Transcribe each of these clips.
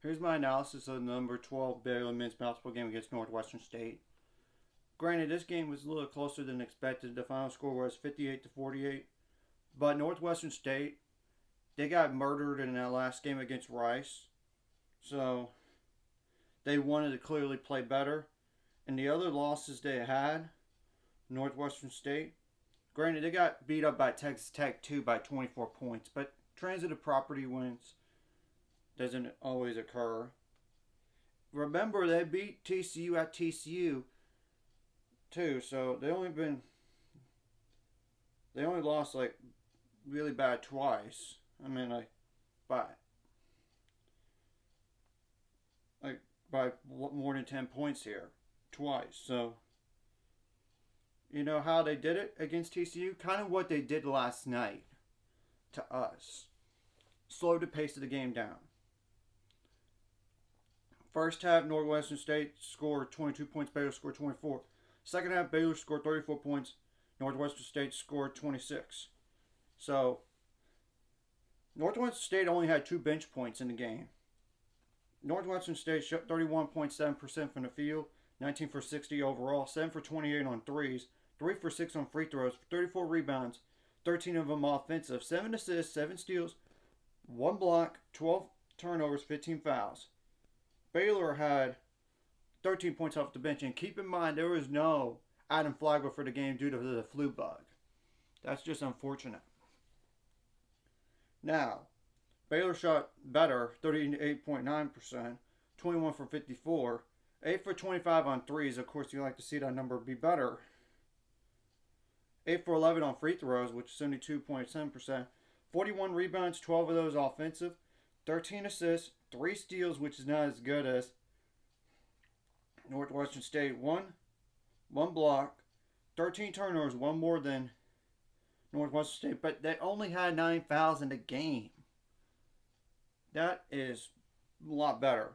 Here's my analysis of the number 12 Baylor men's basketball game against Northwestern State. Granted, this game was a little closer than expected. The final score was 58-48. But Northwestern State, they got murdered in that last game against Rice. So they wanted to clearly play better. And the other losses they had, Northwestern State, granted, they got beat up by Texas Tech 2 by 24 points. But transitive property wins doesn't always occur. Remember, they beat TCU at TCU too, so they only lost like really bad twice. I mean, by like by more than 10 points here twice. So you know how they did it against TCU? Kind of what they did last night to us. Slowed the pace of the game down. First half, Northwestern State scored 22 points. Baylor scored 24. Second half, Baylor scored 34 points. Northwestern State scored 26. So, Northwestern State only had 2 bench points in the game. Northwestern State shot 31.7% from the field, 19 for 60 overall, 7 for 28 on threes, 3 for 6 on free throws, 34 rebounds, 13 of them offensive, 7 assists, 7 steals, 1 block, 12 turnovers, 15 fouls. Baylor had 13 points off the bench, and keep in mind there was no Adam Flagler for the game due to the flu bug. That's just unfortunate. Now, Baylor shot better, 38.9%, 21 for 54, 8 for 25 on threes. Of course, you like to see that number be better. 8 for 11 on free throws, which is 72.7%. 41 rebounds, 12 of those offensive. 13 assists, 3 steals, which is not as good as Northwestern State. 1 block, 13 turnovers, 1 more than Northwestern State. But they only had 9 fouls in the game. That is a lot better.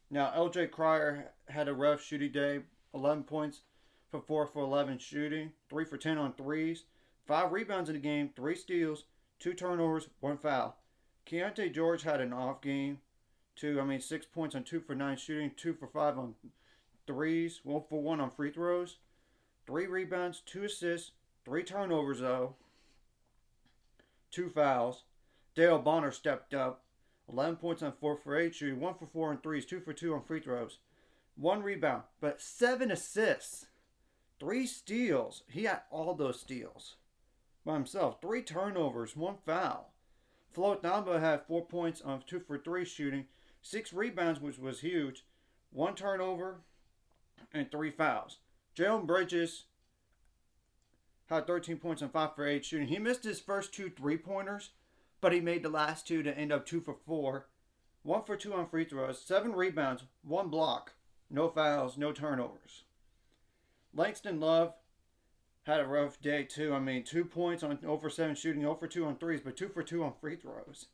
Now, LJ Cryer had a rough shooting day. 11 points for 4 for 11 shooting. 3 for 10 on threes. 5 rebounds in the game. 3 steals. 2 turnovers. 1 foul. Keontae George had an off game. 6 points on 2 for 9 shooting. 2 for 5 on threes. 1 for 1 on free throws. 3 rebounds. 2 assists. 3 turnovers, though. 2 fouls. Dale Bonner stepped up. 11 points on 4 for 8 shooting, 1 for 4 on threes, 2 for 2 on free throws, 1 rebound, but 7 assists, 3 steals. He had all those steals by himself. 3 turnovers, 1 foul. Flo Thamba had 4 points on 2 for 3 shooting, 6 rebounds, which was huge, 1 turnover, and 3 fouls. Jalen Bridges had 13 points on 5 for 8 shooting. He missed his first 2 3-pointers, but he made the last 2 to end up 2 for 4. 1 for 2 on free throws, 7 rebounds, 1 block, no fouls, no turnovers. Langston Love had a rough day too. 2 points on 0 for 7 shooting, 0 for 2 on threes, but 2 for 2 on free throws.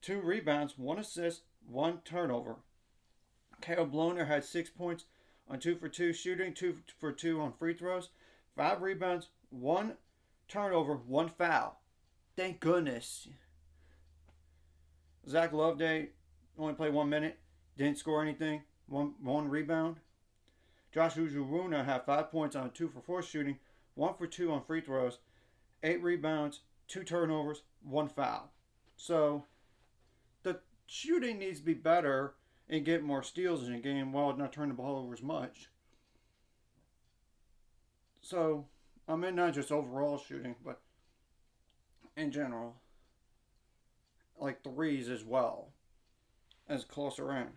2 rebounds, 1 assist, 1 turnover. Caleb Bloner had 6 points on 2 for 2 shooting, 2 for 2 on free throws, 5 rebounds, 1 turnover, 1 foul. Thank goodness. Zach Loveday only played 1 minute. Didn't score anything. One rebound. Josh Ujuruna had 5 points on 2 for 4 shooting. 1 for 2 on free throws. 8 rebounds. 2 turnovers. 1 foul. So, the shooting needs to be better and get more steals in the game while not turning the ball over as much. So, not just overall shooting, but in general, like threes as well as closer in.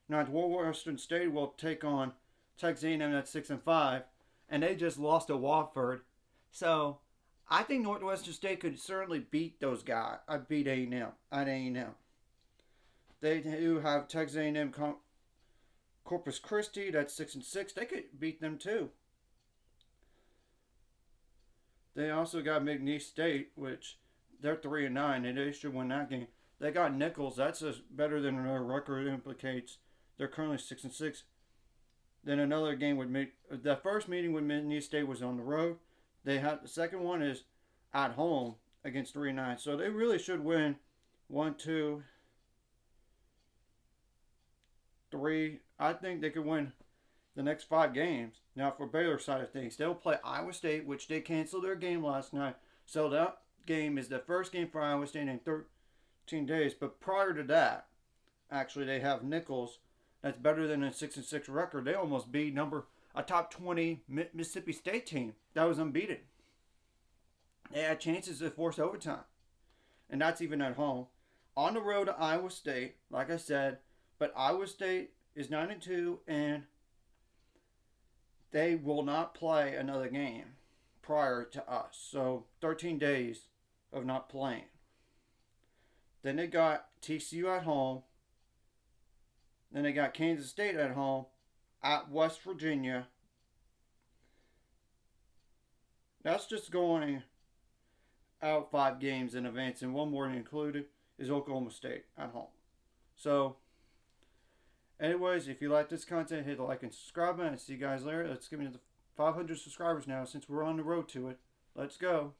Now, Northwestern State will take on Texas A&M at 6-5, and they just lost to Wofford. So I think Northwestern State could certainly beat those guys. I beat A&M at A&M. They do have Texas A&M Corpus Christi. That's 6-6. They could beat them too. They also got McNeese State, which they're 3-9, and they should win that game. They got Nichols. That's better than their record implicates. They're currently 6-6. Then another game with the first meeting with McNeese State was on the road. They had the second one is at home against 3-9. So they really should win 1, 2, 3. I think they could win the next 5 games. Now, for Baylor side of things, they'll play Iowa State, which they canceled their game last night. So that game is the first game for Iowa State in 13 days. But prior to that, actually, they have Nichols. That's better than a 6-6 record. They almost beat a top 20 Mississippi State team that was unbeaten. They had chances to force overtime, and that's even at home. On the road to Iowa State, like I said, but Iowa State is 9-2, and they will not play another game prior to us. So 13 days of not playing. Then they got TCU at home. Then they got Kansas State at home, at West Virginia. That's just going out 5 games in advance, and one more included is Oklahoma State at home. So, anyways, if you like this content, hit the like and subscribe button. See you guys later. Let's get into the 500 subscribers now since we're on the road to it. Let's go.